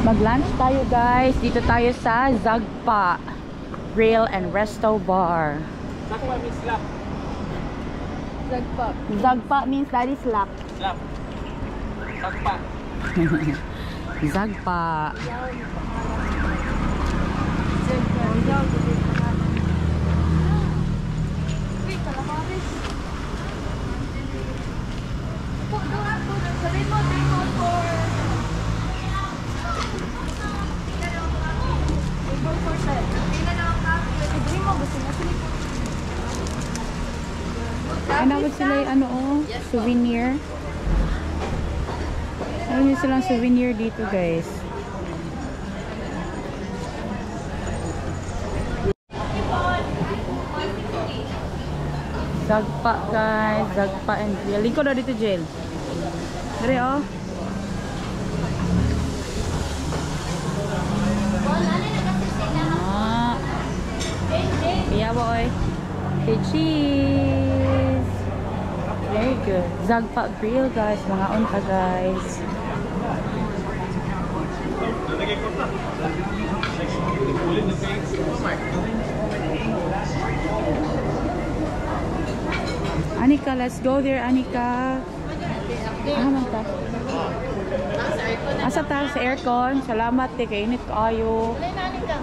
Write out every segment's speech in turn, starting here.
Mag-lunch tayo guys. Dito tayo sa Zagpa Grill and Resto Bar. Zagpa means slap. Zagpa. Zagpa means that is slap. Slap. Zagpa. Zagpa. Anawag sila yung ano souvenir. Ano yung silang souvenir dito guys. Zagpa guys, Zagpa and Grill. Lingko na dito Jill. Dari oh. Yeah boy. Okay, cheese. Very good. Zagpa Grill guys, mga unta guys. Anika, let's go there Anika. Manta. Asa ta sa aircon. Salamat te kay init kaayo.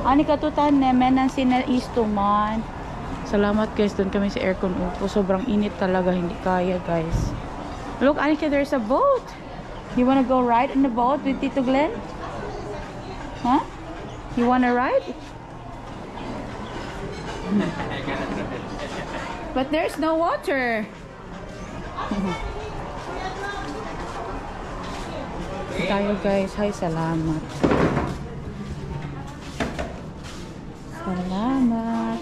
Anika tutan menan sina istuman. Salamat guys, doon kami sa aircon upo. Sobrang init talaga, hindi kaya guys. Look Anika, there's a boat. You wanna go ride in the boat with Tito Glenn? Huh? You wanna ride? But there's no water. Tayo guys. Hi, salamat. Salamat.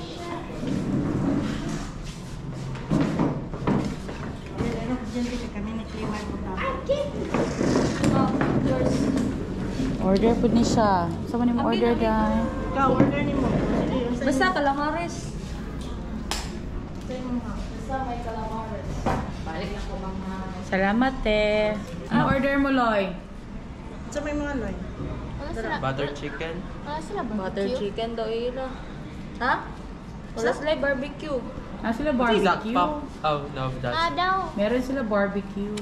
Order po ni siya. Saan mo ni mo order dahil? Ikaw, order ni mo. Basta calamares. Basta may calamares. Balik na ko mga. Salamat eh. Ano order mo, Loy? Sa may mga loy. Butter chicken. Sila butter chicken daw ila. Ha? Wala sila barbecue. Sila barbecue. Oh, no, that's... daw. Meron sila barbecue.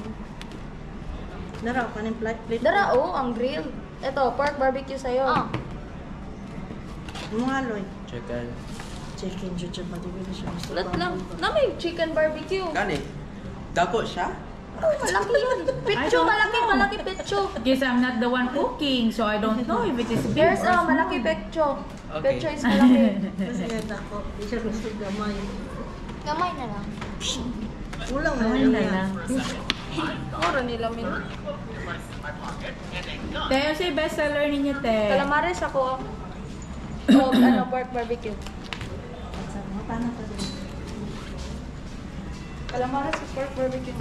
Dara, kanin plate. Dara, ang grill. Ito, pork barbecue sa'yo. Mga loy. Chicken. Chicken, chucha, pati ko siya. Ulat lang. May chicken barbecue. Gani? Dako siya? Malaki yun. Pitcho, malaki pitcho. Guess I'm not the one cooking, so I don't know if it is big There's or small. malaki pitcho. Okay. Pitcho is malaki. Kasi nga ako, di siya gusto gamay. Kamay na lang. Ulang na Ayun na lang. Mura nila min. Tayo si bestseller ninyo, te. Calamares ako. Pork barbecue. Paano to din? Calamares with pork barbecue.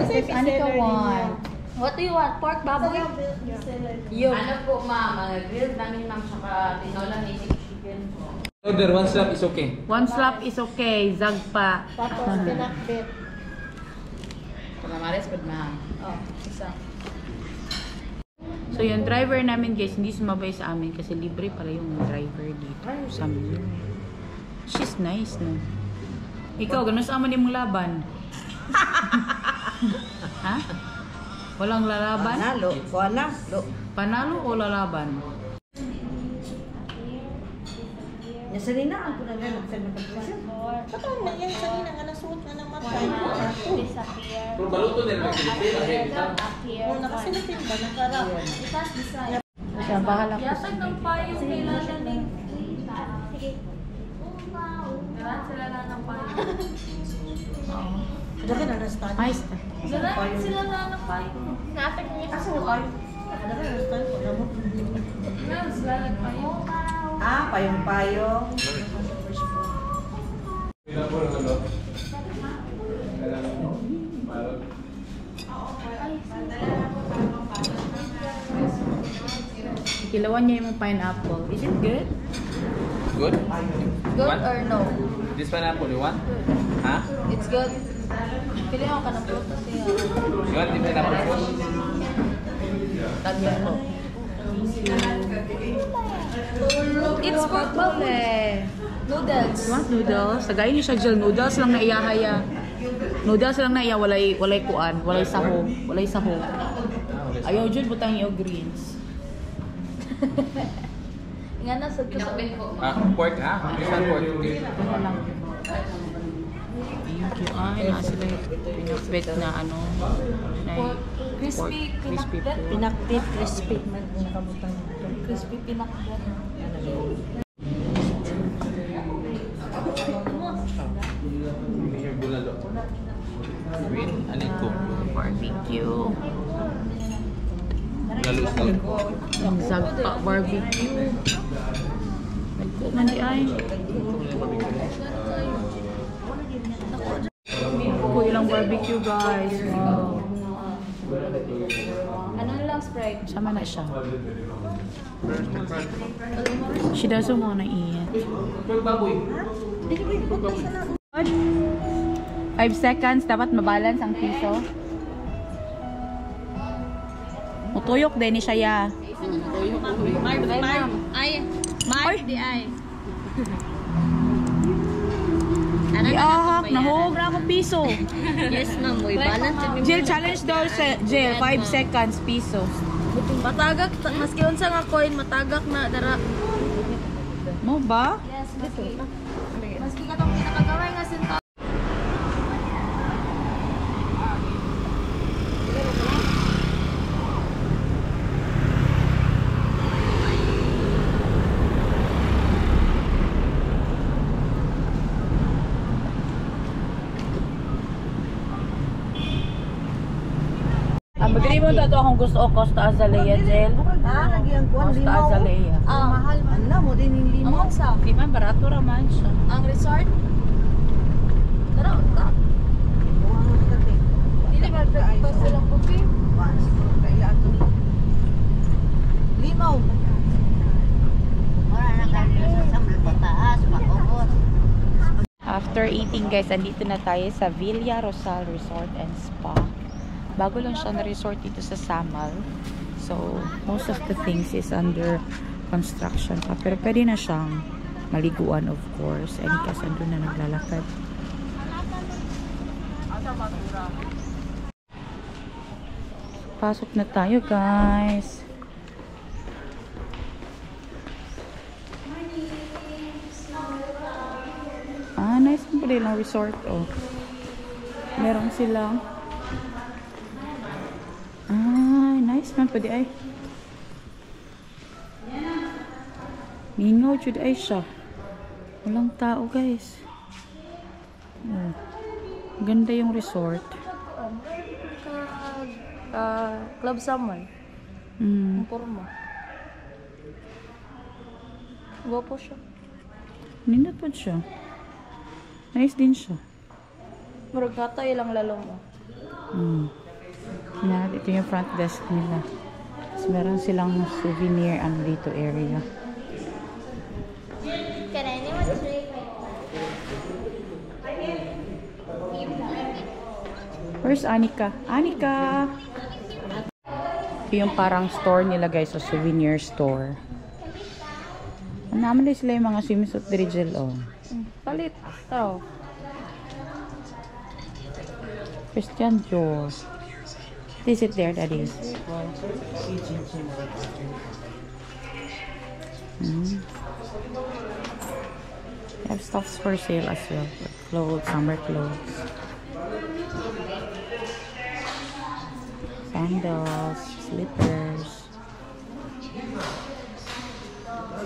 Anika want. What do you want? Pork baboy? Yun. Ano po ma'am, grilled namin ma'am saka tinola native chicken po. Order, one slap is okay. One slap is okay. Zagpa. Tapos pinakbit. Calamares po ma'am. Isa. So yung driver namin guys, hindi sumabay sa amin kasi libre pala yung driver dito sa amin. She's nice, no? Ikaw, gano'n sa aman yung laban? Ha? Walang lalaban? Panalo. Panalo o lalaban? Salina, ang punang ganap sa magpapasyon. Patawag na yan, Salina, nga nasuot na ng matay. Pero baluto din ang Kung nakasilipin ba, nakarap. Siya, bahala ko. Yatag ng payo kailangan ng... Sige. Meron sila lang ng payo. Dali na na-study. Ayos. Meron sila lang ng payo. Natag niya. Asa mo kayo? Dali na na-study. Meron sila ng payo. Payong-payong. Kilawan niya yung pineapple. Is it good? Good? Good One? or no? This pineapple, you want? Huh? It's good. Pili ako ka ng fruit kasi You want the pineapple first? tagyan mo. It's for noodles. You want noodles? Tagay ni siya gel noodles lang na iyahaya. Noodles lang na iya walay kuan, walay sahog, walay sahog. Ayaw jud butang iyo greens. Nga na sa Pinakbit ko. Pork ha? Saan pork? Thank you. Ay, na sila pinakbet na ano. Na crispy crispy pinakbet. pork. Pinakbit, crispy. Nakabutang ito. Crispy pinakbet. Bulalo. Win, anin ko? Barbecue. Galus na ko. Ang sagpa barbecue. Nagko man di ay. Ko ilang barbecue guys. Wow. Ano lang Sprite? Sama na siya. She doesn't wanna eat. Pork baboy. 5 seconds, dapat mabalance ang piso. Mutuyok din ni siya ya. Ay, Mark di ay. Iahak, nahog na akong piso. Yes ma'am, boy. Balance. Jill, challenge daw sa Jill. 5 seconds, piso. Matagak, maski unsa nga coin, matagak na dara. Mo ba? Yes, maski ka tong pinakagaway nga sinta. Magdiri mo dato akong gusto o Costa Azalea, Jill. Lagi ang kuwan, Costa limaw. Azalea. Mahal man. Ano mo din yung limaw? Among sa Di man, barato raman siya. ang resort. Tara, unta. Buwangan ka, te. Dili ba breakfast silang buffet? Mas, kailan to ni. Limaw. After eating guys, andito na tayo sa Villa Rosal Resort and Spa. Bago lang siya na resort dito sa Samal. So, most of the things is under construction pa. Pero pwede na siyang maliguan of course. And kasi andun na naglalakad. Pasok na tayo guys. Nice po lang resort oh. Meron silang nice man pwede ay. Mingaw jud ay siya. Walang tao guys. Oh. Ganda yung resort. Club Salmon. Mm. Porma. Gwapo siya. Nindot po siya. Nice din siya. Murag kata ilang lalong mo. Yan, ito yung front desk nila. Tapos meron silang souvenir ano dito area. Can anyone drink? Where's Anika? Anika! Ito yung parang store nila guys, so souvenir store. Naman din sila yung mga swimsuit dirigel oh. Palit. Tao. Christian Dior. Is it there, Daddy? They have stuffs for sale as well. Like clothes, summer clothes. Sandals, slippers.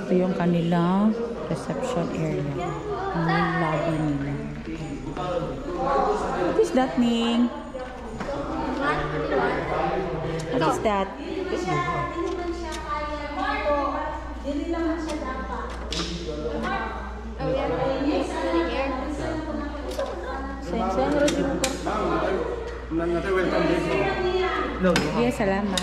Ito yung kanilang reception area. Ang lobby nila. What is that, Ning? What is that? Yes, salamat.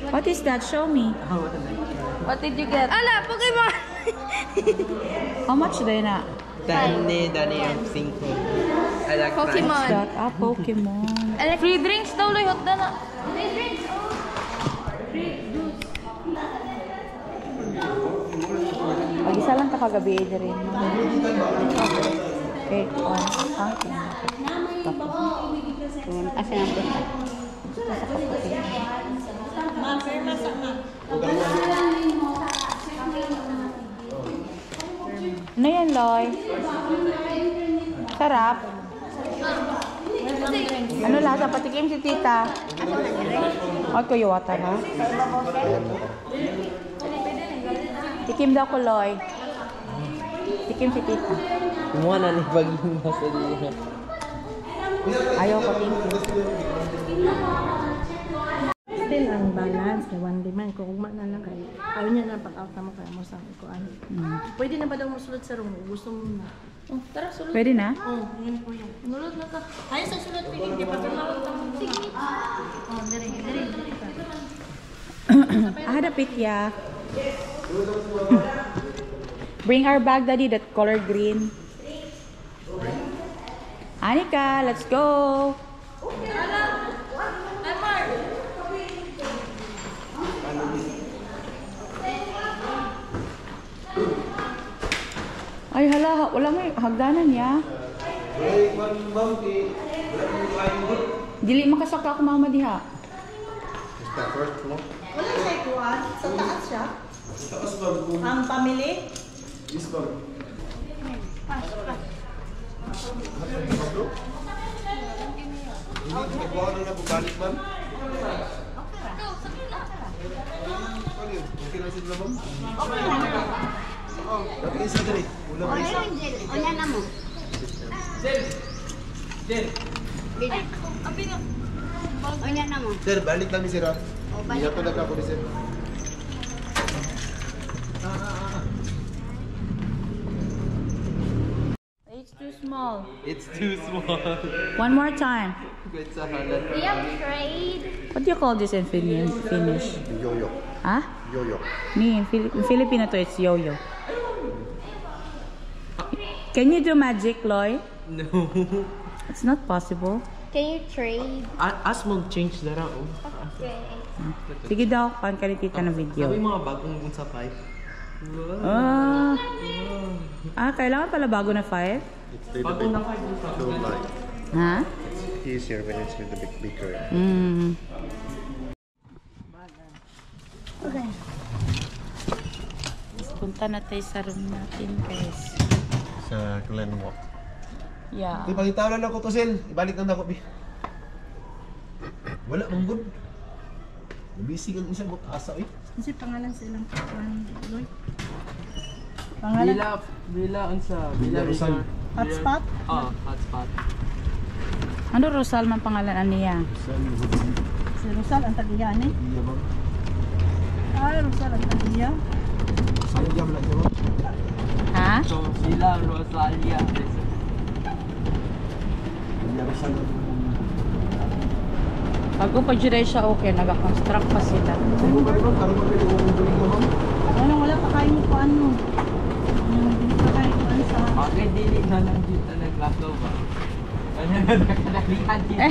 What is that? Show me. What did you get? Ala, Pokemon! How much din na? Dani yung 5. I like Pokemon. What's that? Ah, Pokemon. Free drinks daw, Loy. Hot na. Free drinks. Oh. Free juice. Mag-isa lang ka kagabi din rin. Okay, on. Kasi nga po. Ma'am, firma sa ma'am. Ano yan, Loy? Sarap. Ano lasa? Patikim si tita. Ay, ko yuwata na. Tikim daw ko, Loy. Tikim si tita. Kumuha na ni Baging nasa dito. Ayaw ko, thank you. Still ang balance kay one demand kung ugma na lang kay ayaw niya na pag-out na mo kaya mo sa ko ano. Pwede na ba daw musulod sa room? Gusto mo na. Oh, tara, sulod. Pwede na? Oh, yun po yun. Nulod na ka. Ay, sa sulod pwede di pa tumawag ta mo. Sige. Oh, dire pa. Hadapit ya. Bring our bag, Daddy, that color green. Anika, let's go. Ay, hala, wala may hagdanan ya. Dili makasaka ako mama diha. Wala siya kuan, sa taas siya. Ang family? Sir, balik lang ni Sir. Iya ko na ako ni Sir. It's too small. It's too small. One more time. It's a halal. We have trade. What do you call this in Finnish? Yo-yo. Huh? Yo-yo. Me, in Filipino to, it's yo-yo. Can you do magic, Loy? No. It's not possible. Can you trade? As mong change na raw. Okay. Sige daw, pan ka ni tita na Sabi video. mga bagong sa pipe. Kailangan pala bago na 5? It's a little Bagong na bit pipe sa too light. Ha? It's easier when it's a little bit bigger. Mm. Okay. Punta na tayo sa room natin, guys. Sa Glenwalk. Yeah. Ipangitaw lang ako to, Sil. Ibalik lang ako, Bi. Wala, manggod. Nabisig ang isang asa, eh. Kasi pangalan silang Loy. Pangalan? Bila unsa? Bila Rizal. Hotspot? Hotspot. Ano Rosal man pangalan niya? Si Rosal ang tagiya ni. Iya, bang. Ay, Rosal ang tagiya. Saya jam lang siya, bang. Ha? So, sila Rosalia. Iya, Rizal. Bago pa dyan siya okay, nag-construct pa sila. Ano ba, bang? Karoon ba pwede kong tuloy ka, bang? Ano, wala pa kain ko ano. Hindi pa kain ko ano sa... Okay, dili na lang dito naglaso ba? Ano na nakadalihan dito?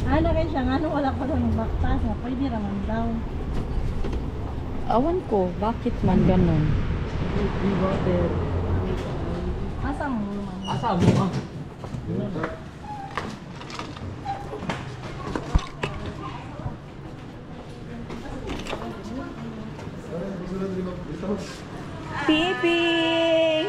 Ano rin siya, ano wala pa daw ng baktas na pwede naman daw. Awan ko, bakit man ganun? Asa mo naman? Asa mo ah? Piping!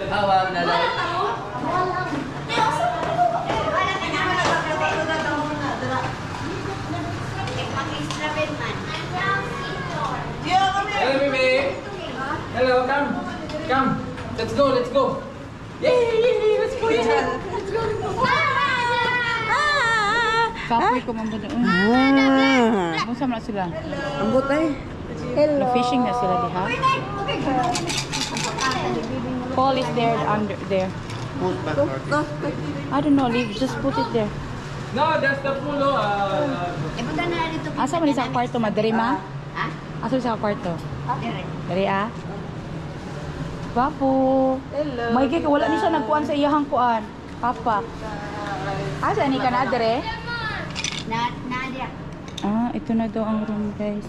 Awag na lang. Hello, baby. Hello, come. Come. Let's go, let's go. Yay! Let's go, yeah. Let's go. Kapoy ko man doon. Kung saan na sila? Ang butay. Fishing na sila diha. Paul is there under there. Put back, Marty. I don't know, leave, just put it there. No, that's the pool. Ipunta na dito. Asa man sa kwarto, madiri ma? Ha? Asa sa kwarto? Dire. Dari ah. Papo. Hello. May kay wala ni siya nagkuan sa iyahang kuan. Papa. Asa ni ka na dire? Na dia. Ah, ito na daw ang room, guys.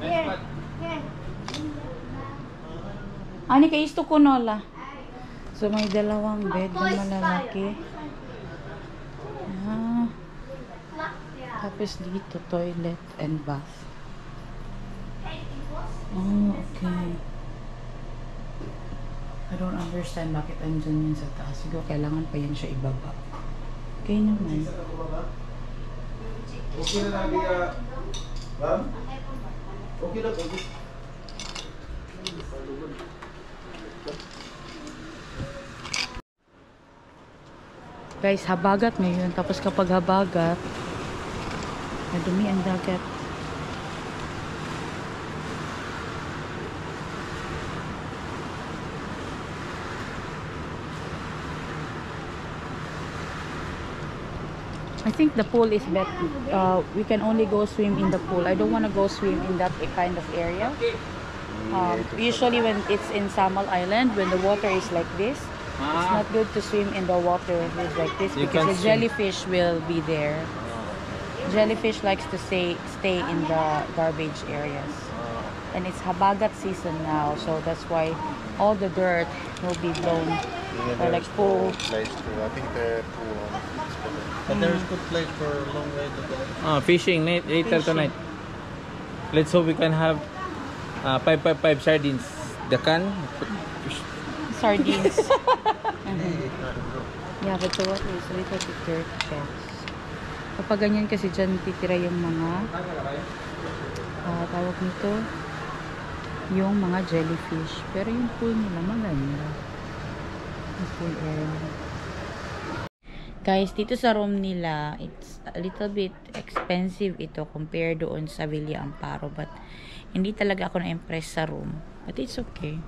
Here. Here. Ani kay isto ko nola. So may dalawang bed na malalaki. Ah. Tapos dito toilet and bath. Oh, okay. I don't understand bakit andyan yan sa taas. Siguro kailangan pa yan siya ibaba. Okay naman. Okay na lagi Ma'am? Okay lang, okay. Guys, habagat ngayon. Tapos kapag habagat, madumi ang dagat. I think the pool is better. We can only go swim in the pool. I don't want to go swim in that kind of area. Usually when it's in Samal Island, when the water is like this, it's not good to swim in the water when it's like this You because can the swim. jellyfish will be there. Jellyfish likes to stay in the garbage areas. And it's habagat season now, so that's why all the dirt will be blown. Or like pool. Place to, I think the pool on but there's good place for a long way to go. Fishing later Fishing. tonight. Let's hope we can have 555 sardines. The can. Sardines. Yeah, but the water is a little bit dirty, guys. Kapag ganyan kasi dyan titira yung mga tawag nito yung mga jellyfish. Pero yung pool nila maganda. Yung pool area. Guys, dito sa room nila, it's a little bit expensive ito compared doon sa Villa Amparo. But, hindi talaga ako na-impress sa room. But it's okay.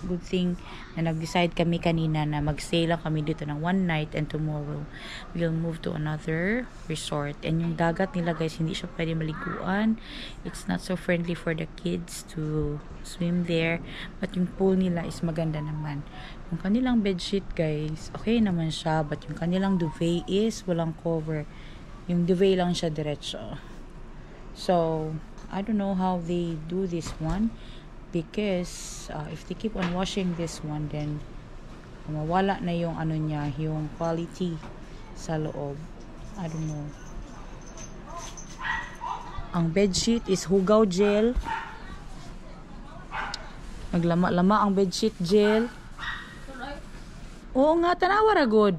Good thing na nag-decide kami kanina na mag-stay lang kami dito ng one night and tomorrow we'll move to another resort. And yung dagat nila, guys, hindi siya pwede maliguan. It's not so friendly for the kids to swim there. But yung pool nila is maganda naman. Yung kanilang bedsheet, guys, okay naman siya. But yung kanilang duvet is walang cover. Yung duvet lang siya diretso. So, I don't know how they do this one. Because if they keep on washing this one, then mawala na yung ano niya, yung quality sa loob. I don't know. Ang bedsheet is hugaw gel. Naglama-lama ang bedsheet gel. Oo nga, tanawa ra good.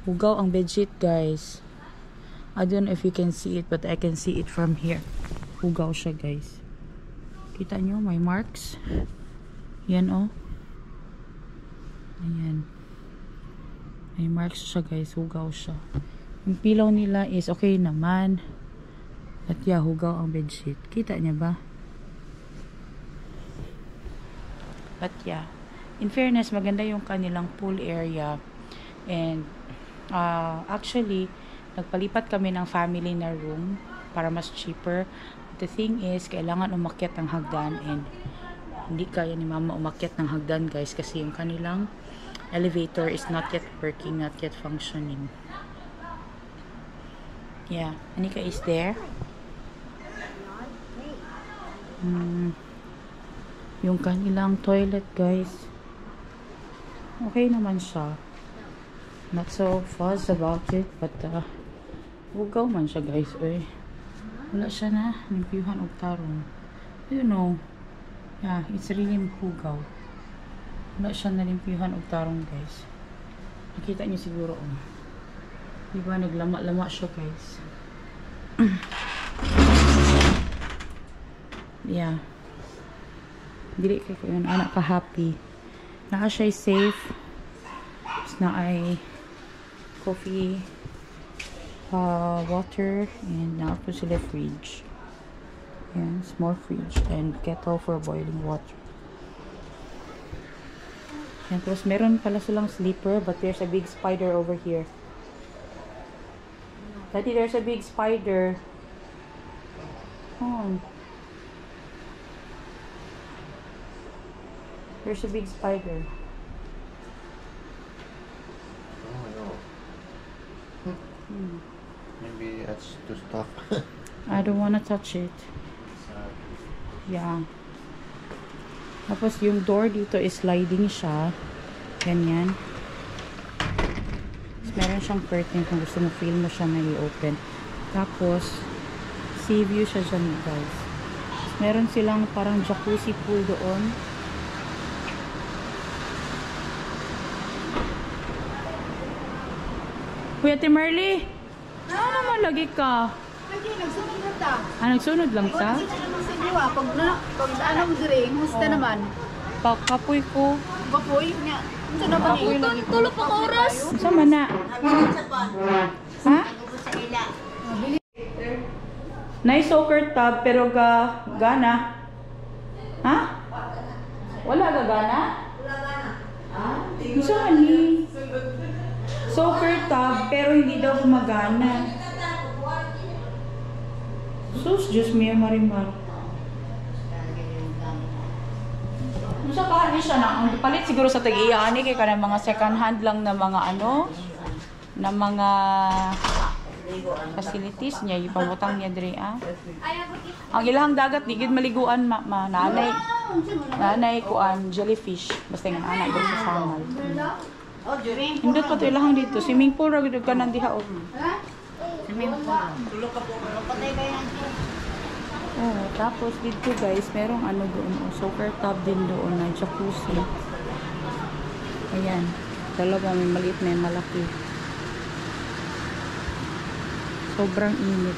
Hugaw ang bedsheet, guys. I don't know if you can see it, but I can see it from here. Hugaw siya, guys. Kita nyo, may marks. Yan, oh. Ayan. May marks siya, guys. Hugaw siya. Yung pillow nila is okay naman. At yeah, hugaw ang bedsheet. Kita niya ba? But yeah. In fairness, maganda yung kanilang pool area. And actually, nagpalipat kami ng family na room para mas cheaper. The thing is, kailangan umakyat ng hagdan and hindi kaya ni mama umakyat ng hagdan, guys, kasi yung kanilang elevator is not yet working, not yet functioning. Yeah, Anika is there. Yung kanilang toilet, guys, okay naman siya. Not so fussed about it, but hugaw man siya, guys. Wala siya na nimpiyuhan og tarong. You know, yeah, it's really hugaw. Wala siya na nimpiyuhan og tarong, guys. Nakita niyo siguro, oh. Diba, naglama-lama siya, guys. Yeah. Dili kay ko yun, anak ka happy. Naka siya safe. Tapos na ay coffee, water, and now po sila fridge. Yan, small fridge and kettle for boiling water. Yan, tapos meron pala silang sleeper, but there's a big spider over here. Daddy, there's a big spider. Oh. There's a big spider. Oh no. Maybe that's too tough. I don't wanna touch it. Yeah. Tapos yung door dito is sliding siya. Ganyan. Tapos meron siyang curtain kung gusto mo feel mo siya na i-open. Tapos sea view siya dyan, guys. Tapos meron silang parang jacuzzi pool doon. Kuya Timerly, ano naman lagi ka? Hindi, nagsunod na ta. Nagsunod lang sa? Pag ano mo dire, musta naman? Kapoy ko. Bapoy nga. Unsa naman eh? Tulog pa ka oras. Sama na. Ha? Nice soccer tub pero gana. Ha? Wala ga gana? Gusto nga ni soccer tub pero hindi daw gumagana. Sus, Diyos mio, Marimar. Sa kahani siya na, ang palit siguro sa tag-iyani kay kanang mga second hand lang na mga ano, na mga facilities niya, ipamutang niya diri ah. Ang ilahang dagat di gid maliguan nanay kuan jellyfish basta nga anak diri sa samal. Indot pa to ilahang dito, swimming pool ra gid kanan diha og. Oh, tapos dito guys, merong ano doon, soccer tub din doon na jacuzzi. Ayan, dalawa may maliit may malaki. Sobrang init.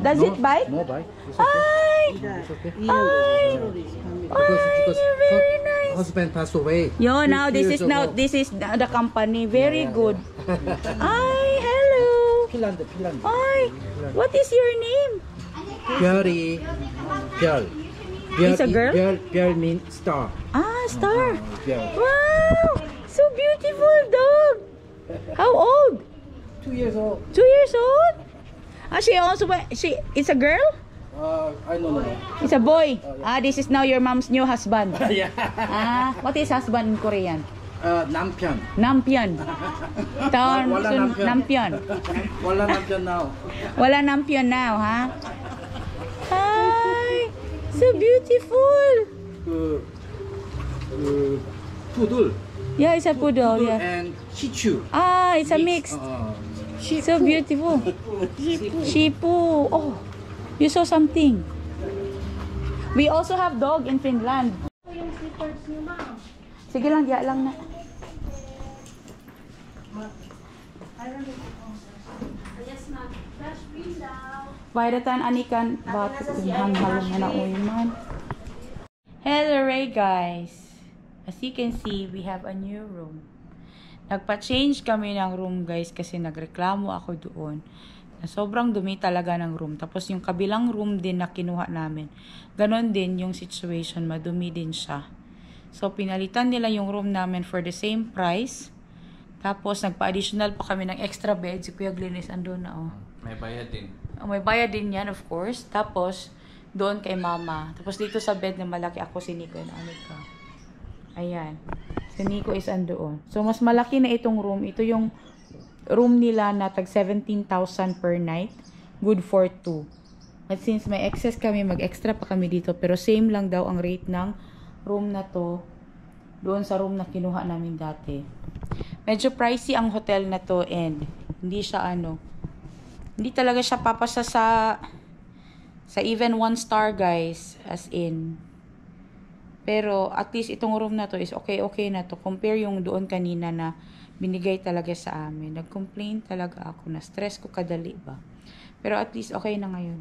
Does it bite? No bite. Ay! It's okay. Ay! Because you're very nice. husband passed away. Yo, now 50 this years is now ago. this is the company. Very Yeah, good. Ay, hello. Pilanda. Ay, what is your name? Pyari. Pyal. It's a girl? Pyal means star. Ah, star. Pyal. Wow, so beautiful dog. How old? 2 years old. 2 years old? Ah, it's a girl? I don't know. It's a boy. Ah, this is now your mom's new husband. Yeah. Ah, what is husband in Korean? 남편. Nampion. Taon, Wala nampion. nampion. Wala 남편 now. Wala nampion now, ha? Hi! So beautiful! Poodle. Yeah, it's a poodle, yeah. And Shih Tzu. Ah, it's a mix. So beautiful. Shipu. Oh, you saw something. We also have dog in Finland. Yung slippers niyo, ma'am. Sige lang, diya lang na. Yes, ma'am. Fresh cream daw. Vaidatan anikan batik yung halong na man. Hello Ray guys. As you can see, we have a new room. Nagpa-change kami ng room guys kasi nagreklamo ako doon. Na sobrang dumi talaga ng room. Tapos yung kabilang room din na kinuha namin. Ganon din yung situation, madumi din siya. So pinalitan nila yung room namin for the same price. Tapos nagpa-additional pa kami ng extra bed. Si Kuya Glennis andun na oh. May bayad din. May bayad din yan, of course. Tapos, doon kay mama. Tapos dito sa bed na malaki, ako si Nico and Anika. Ayan. Si Nico is andoon. So, mas malaki na itong room. Ito yung room nila na tag 17,000 per night. Good for 2. At since may excess kami, mag-extra pa kami dito. Pero same lang daw ang rate ng room na to. Doon sa room na kinuha namin dati. Medyo pricey ang hotel na to and hindi siya hindi talaga siya papasa sa even 1 star guys, as in. Pero at least itong room na to is okay na to. Compare yung doon kanina na binigay talaga sa amin. Nag-complain talaga ako, na stress ko kadali ba. Pero at least okay na ngayon.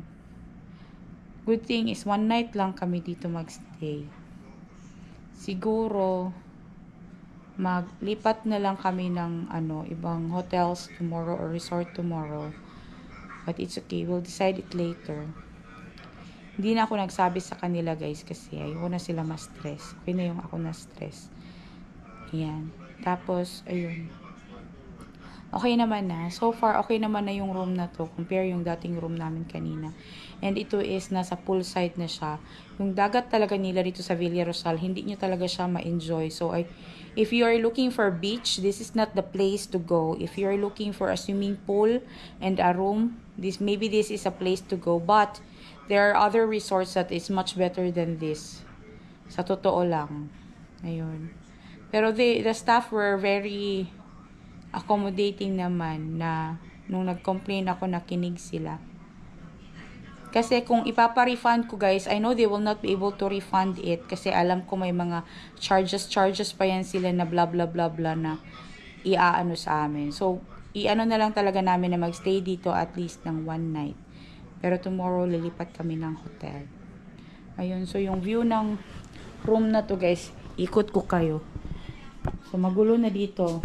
Good thing is 1 night lang kami dito magstay. Siguro maglipat na lang kami ng ibang hotels tomorrow or resort tomorrow. But it's okay. We'll decide it later. Hindi na ako nagsabi sa kanila guys kasi ayoko na sila ma-stress. Okay na yung ako na-stress. Ayan. Tapos, ayun. Okay naman na. So far, okay naman na yung room na to. Compare yung dating room namin kanina. And ito is, nasa poolside na siya. Yung dagat talaga nila dito sa Villarosal, hindi nyo talaga siya ma-enjoy. So, if you are looking for beach, this is not the place to go. If you are looking for a swimming pool and a room, maybe this is a place to go. But, there are other resorts that is much better than this. Sa totoo lang. Ayun. Pero the staff were very accommodating naman na nung nag-complain ako nakinig sila. Kasi kung ipapa-refund ko guys, I know they will not be able to refund it kasi alam ko may mga charges pa yan sila na blah blah blah blah na iaano sa amin. So, iano na lang talaga namin na magstay dito at least ng 1 night. Pero tomorrow lilipat kami ng hotel. Ayun, so yung view ng room na to guys, ikot ko kayo. So, magulo na dito.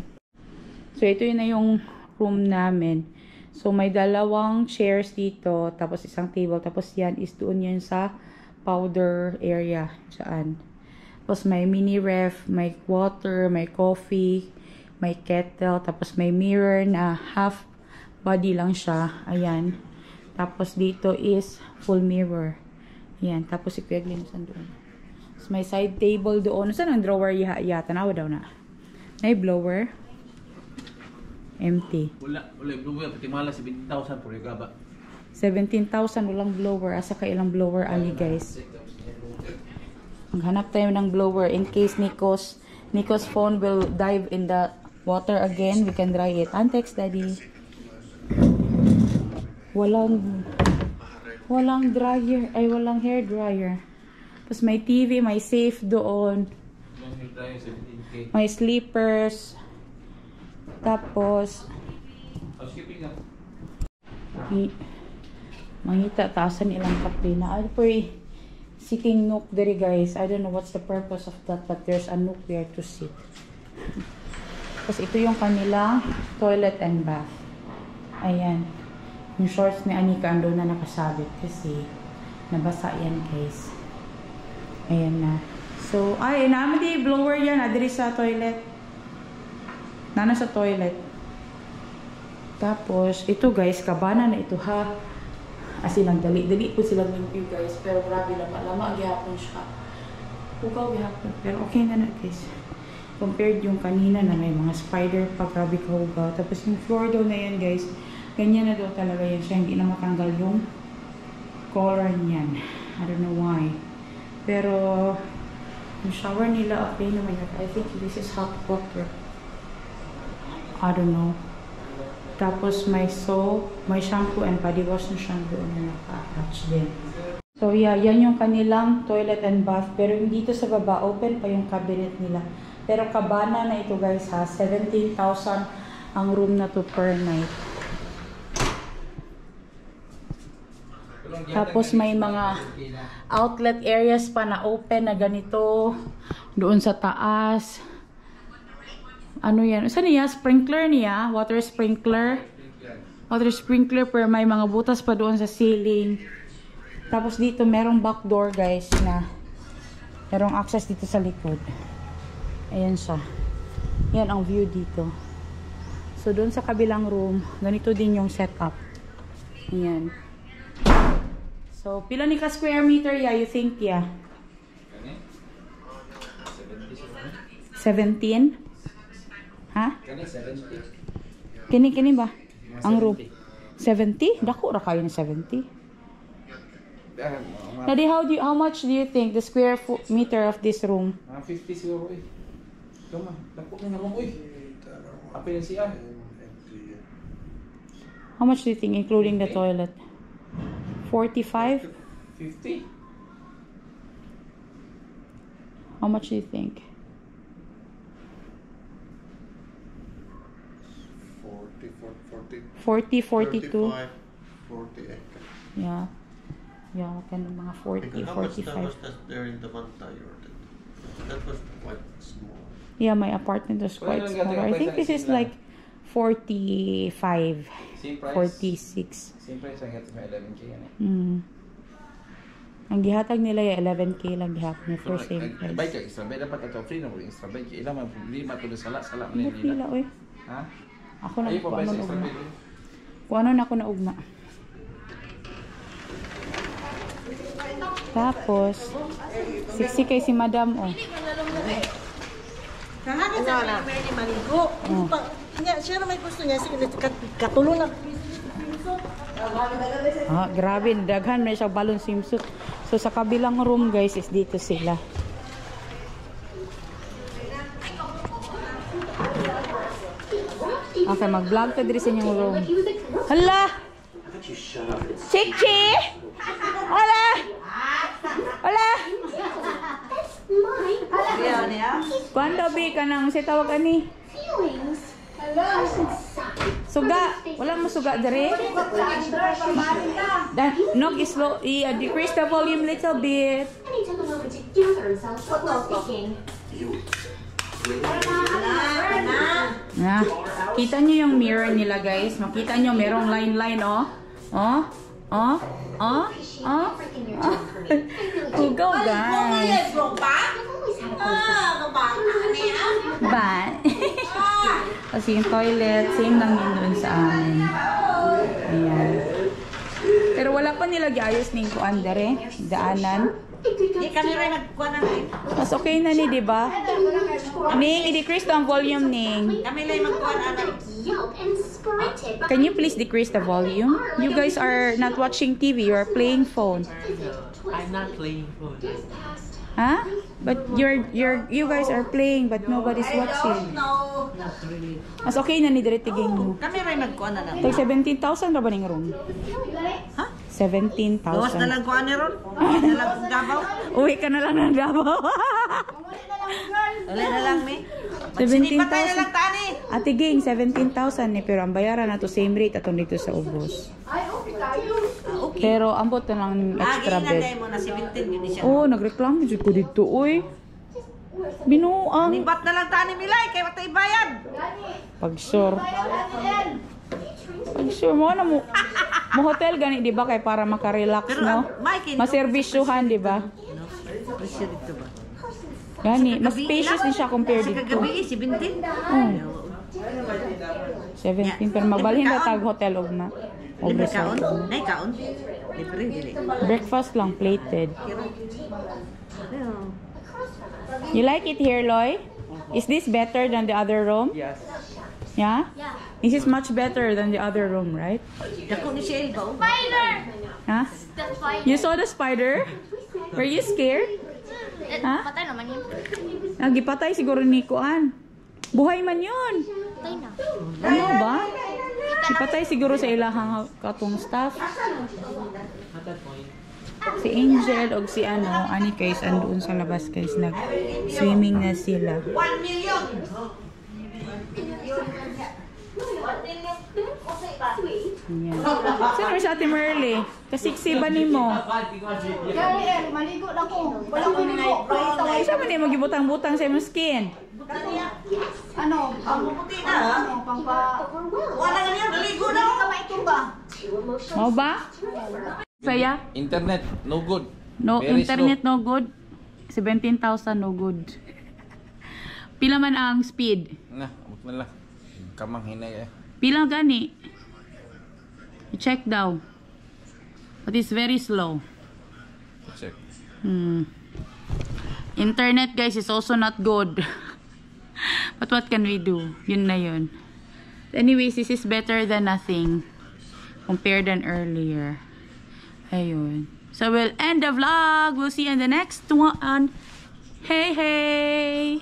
So, ito yun na yung room namin. So, may 2 chairs dito, tapos isang table, tapos yan is doon yan sa powder area. Saan? Tapos may mini ref, may water, may coffee, may kettle, tapos may mirror na half body lang siya. Ayan. Tapos dito is full mirror. Ayan. Tapos si Kuya Glenn saan doon. Tapos may side table doon. Saan ang drawer yata? Tanawa daw na. May blower. Empty. Wala blower pati mala 17,000 por ba? 17,000 walang blower. Asa ka ilang blower ali guys. Maghanap tayo ng blower in case Nico's phone will dive in the water again. We can dry it. Antex daddy. Walang dryer. Ay walang hair dryer. Tapos may TV, may safe doon. May sleepers. Tapos mangita taasan ilang kape na ay po sitting nook there guys. I don't know what's the purpose of that, but there's a nook there to sit. Tapos ito yung kanilang toilet and bath. Ayan. Yung shorts ni Anika ando na nakasabit kasi nabasa yan guys. Ayan na. So, ay, naman di blower yan. Adiri sa toilet. Nana sa toilet. Tapos, ito guys, kabana na ito ha. As in, dali po silang review guys. Pero grabe, lama gihapon siya. Hugaw gihapon. Pero okay na guys. Compared yung kanina na may mga spider pa, grabe kahugaw. Tapos yung floor daw na yan guys, ganyan na daw talaga yan siya. Hindi na matanggal yung color niyan. I don't know why. Pero, yung shower nila, okay naman yun. I think this is hot water. I don't know. Tapos may soap, may shampoo and body wash na siyang doon na naka-attach din. So yeah, yan yung kanilang toilet and bath. Pero yung dito sa baba, open pa yung cabinet nila. Pero kabana na ito guys ha, 17,000 ang room na to per night. Tapos may mga outlet areas pa na open na ganito. Doon sa taas. Ano yan? Saan niya? Sprinkler niya? Water sprinkler. Water sprinkler pero may mga butas pa doon sa ceiling. Tapos dito merong back door guys na merong access dito sa likod. Ayan siya. Yan ang view dito. So doon sa kabilang room, ganito din yung setup. Ayan. So, pila ni ka square meter ya? You think ya? 17? Ha? Kini ba? Ang room. 70? Dako ra kayo na 70. Daddy, how much do you think the square meter of this room? 50 siguro eh. Tama, dako na naman uy. Apil siya. How much do you think including the toilet? 45? 50? How much do you think? 40, 42? 35, 48. Yeah. Yeah, kind of mga 40, How much 45. was that there in the Manta you ordered? That was quite small. Yeah, my apartment was quite small. I think this is like 45, Same price? 46. Same price ang ito sa 11K yan eh. Mm. Ang gihatag nila yung 11K lang gihapon yung first same Bike price. ka, extra bed dapat ato free na mo extra bed. Ilang man problema to sala man Ba't pila, oy? Ha? Ako na Ay kung pa ano sa na extra ugma. bed. Kung ano na ako na ugma. Tapos, 60 kay si madam, oh. Kahapon sa may ni maligo. Oh. Siya na may gusto niya. Sige, katulong lang. Ah, grabe, daghan may siya balon swimsuit. So sa kabilang room guys is dito sila. Okay, mag-vlog ta diri sa inyong room. Hala! Chichi! Hala! Hala! Kuando bi ka nang si tawag ani? Suga, wala mo suga dere. Nog slow, decrease the volume little bit. Na, kita niyo yung mirror nila guys. Makita niyo merong line oh. Oh. Hugaw guys. Ba? Kasi yung toilet, same lang yun dun sa amin. Ayan. Pero wala pa nila giayos ning kuan dere, daanan. Di kami rin nagkuha na rin. Mas okay na ni, di ba? Ning, i-decrease ang volume, Ning. Kami lang magkuha na rin. Can you please decrease the volume? You guys are not watching TV, you are playing phone. I'm not playing phone. Huh? But you guys are playing but nobody's watching. Not really. Mas okay na ni dire tiging mo. Kami rin nagkuha na lang. Tag 17,000 ra ba ning room? Ha? 17,000. Gawas na lang kuha ni Ron. Uwi na lang kung Davao. Uwi ka na lang ng Davao. Uwi na lang, mi. 17,000. Magsinipat tayo na lang, Tani. Ate Ging, 17,000 ni pero ang bayaran na to same rate atong dito sa Ubos. Okay. Pero ambot na lang extra Agi na bed. dahil mo na 17 yun siya. Oh, nagreklamo jud ko dito, oy. Binuang Nibat na lang, Tani, Milay. Kaya matay bayad. pag-sure. Pag-sure mo na mo. Mo hotel gani di ba kay para maka-relax Pero, no? Mike, Maserbisyuhan di ba? Presyo dito ba? Gani, mas spacious din siya compared Sa dito. kagabi, 17. Oh. 17 pero mabalhin na tag hotel ugma. O Libre resort. kaon? Nay kaon? Libre, dili. Breakfast lang plated. You like it here, Loy? Is this better than the other room? Yes. Yeah? This is much better than the other room, right? Dako ni Shell ba? Spider! Huh? The spider. You saw the spider? Were you scared? Ha? Patay naman yun. Nagipatay siguro ni Kuan. Buhay man yun. Patay na. Ano ba? Ipatay siguro sa ilahang katong staff. At that point. Si Angel o si ani guys, andoon sa labas guys, nag-swimming na sila. 1 million! Yan. Saan si Ate Merle? Kasiksi ba ni mo? Maligo na ko. Wala ko niligo. Ay, saan mo na magibutang-butang sa imong skin? Ano? Puti na, ha? Pangpa... Wala nga niya, naligo na ako. Kamay ito ba? Mo ba? Saya? Internet no good. No, Very internet no good. 17,000 no good. Pila man ang speed? Nah, abot man lang. Kamang hinay eh. Pila gani? I-check daw. But it's very slow. Check. Internet guys is also not good. But what can we do? Yun na yun. Anyways, this is better than nothing compared than earlier. Ayun. So we'll end the vlog. We'll see you in the next one. Hey, hey!